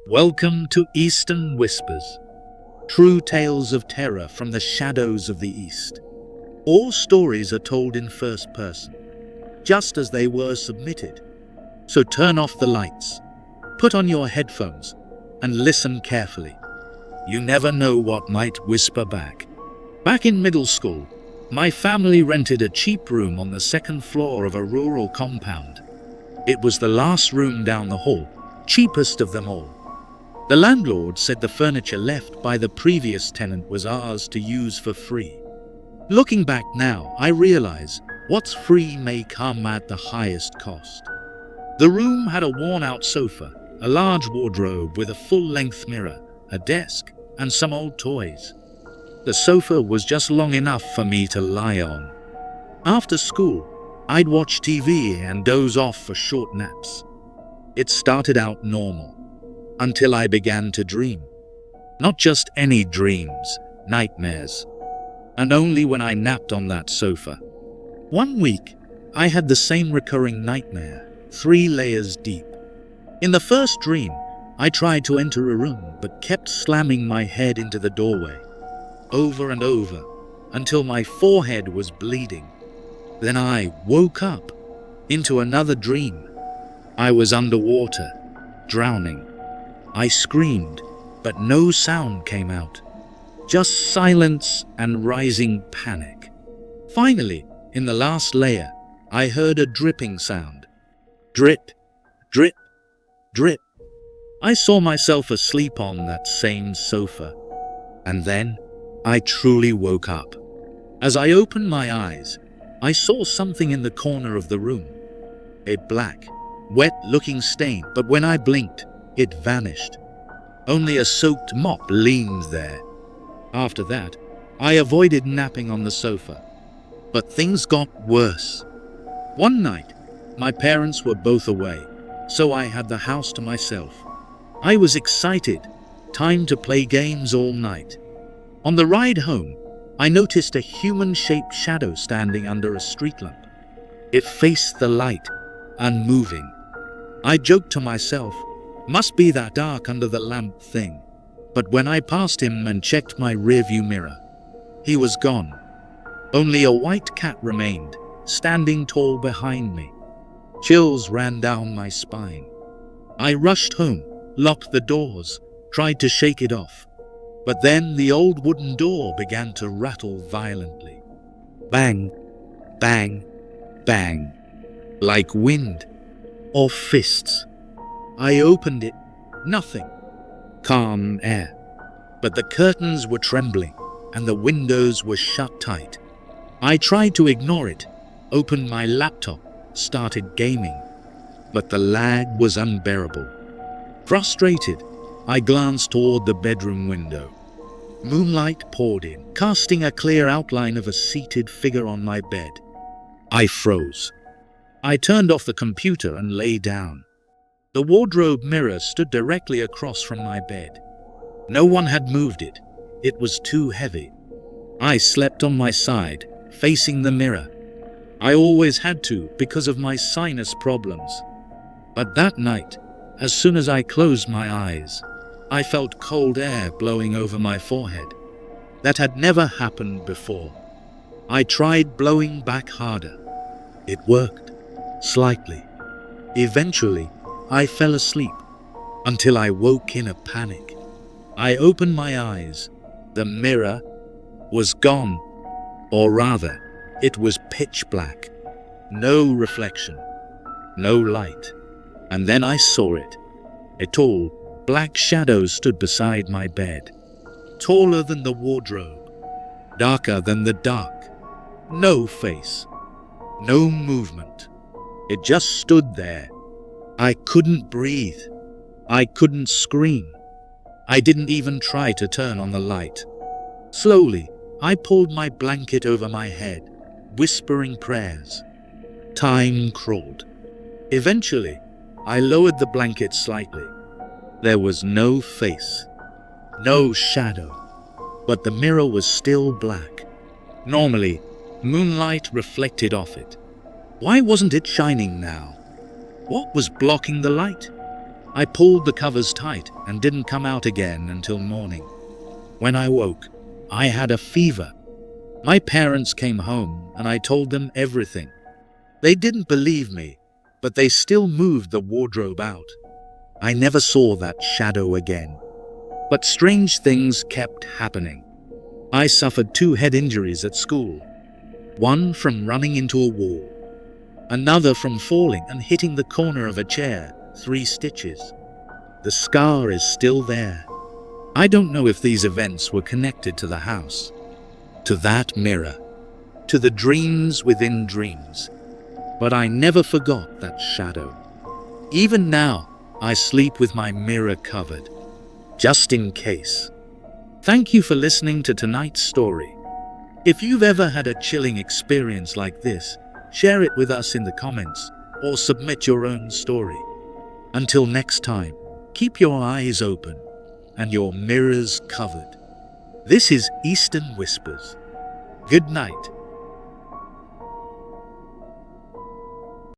Welcome to Eastern Whispers, true tales of terror from the shadows of the East. All stories are told in first person, just as they were submitted. So turn off the lights, put on your headphones, and listen carefully. You never know what might whisper back. Back in middle school, my family rented a cheap room on the second floor of a rural compound. It was the last room down the hall, cheapest of them all. The landlord said the furniture left by the previous tenant was ours to use for free. Looking back now, I realize what's free may come at the highest cost. The room had a worn-out sofa, a large wardrobe with a full-length mirror, a desk, and some old toys. The sofa was just long enough for me to lie on. After school, I'd watch TV and doze off for short naps. It started out normal, until I began to dream. Not just any dreams, nightmares. And only when I napped on that sofa. One week, I had the same recurring nightmare, 3 layers deep. In the first dream, I tried to enter a room but kept slamming my head into the doorway, over and over, until my forehead was bleeding. Then I woke up into another dream. I was underwater, drowning. I screamed, but no sound came out. Just silence and rising panic. Finally, in the last layer, I heard a dripping sound. Drip, drip, drip. I saw myself asleep on that same sofa. And then, I truly woke up. As I opened my eyes, I saw something in the corner of the room. A black, wet-looking stain, but when I blinked, it vanished. Only a soaked mop leaned there. After that, I avoided napping on the sofa. But things got worse. One night, my parents were both away, so I had the house to myself. I was excited, time to play games all night. On the ride home, I noticed a human-shaped shadow standing under a street lamp. It faced the light, unmoving. I joked to myself, must be that dark under the lamp thing. But when I passed him and checked my rearview mirror, he was gone. Only a white cat remained, standing tall behind me. Chills ran down my spine. I rushed home, locked the doors, tried to shake it off. But then the old wooden door began to rattle violently. Bang, bang, bang, like wind or fists. I opened it. Nothing. Calm air. But the curtains were trembling and the windows were shut tight. I tried to ignore it, opened my laptop, started gaming. But the lag was unbearable. Frustrated, I glanced toward the bedroom window. Moonlight poured in, casting a clear outline of a seated figure on my bed. I froze. I turned off the computer and lay down. The wardrobe mirror stood directly across from my bed. No one had moved it. It was too heavy. I slept on my side, facing the mirror. I always had to because of my sinus problems. But that night, as soon as I closed my eyes, I felt cold air blowing over my forehead. That had never happened before. I tried blowing back harder. It worked, slightly. Eventually, I fell asleep, until I woke in a panic. I opened my eyes. The mirror was gone, or rather, it was pitch black. No reflection, no light. And then I saw it. A tall, black shadow stood beside my bed, taller than the wardrobe, darker than the dark. No face, no movement. It just stood there. I couldn't breathe. I couldn't scream. I didn't even try to turn on the light. Slowly, I pulled my blanket over my head, whispering prayers. Time crawled. Eventually, I lowered the blanket slightly. There was no face, no shadow, but the mirror was still black. Normally, moonlight reflected off it. Why wasn't it shining now? What was blocking the light? I pulled the covers tight and didn't come out again until morning. When I woke, I had a fever. My parents came home and I told them everything. They didn't believe me, but they still moved the wardrobe out. I never saw that shadow again. But strange things kept happening. I suffered 2 head injuries at school. One from running into a wall. Another from falling and hitting the corner of a chair, 3 stitches. The scar is still there. I don't know if these events were connected to the house, to that mirror, to the dreams within dreams. But I never forgot that shadow. Even now, I sleep with my mirror covered, just in case. Thank you for listening to tonight's story. If you've ever had a chilling experience like this, share it with us in the comments or submit your own story. Until next time, keep your eyes open and your mirrors covered. This is Eastern Whispers. Good night.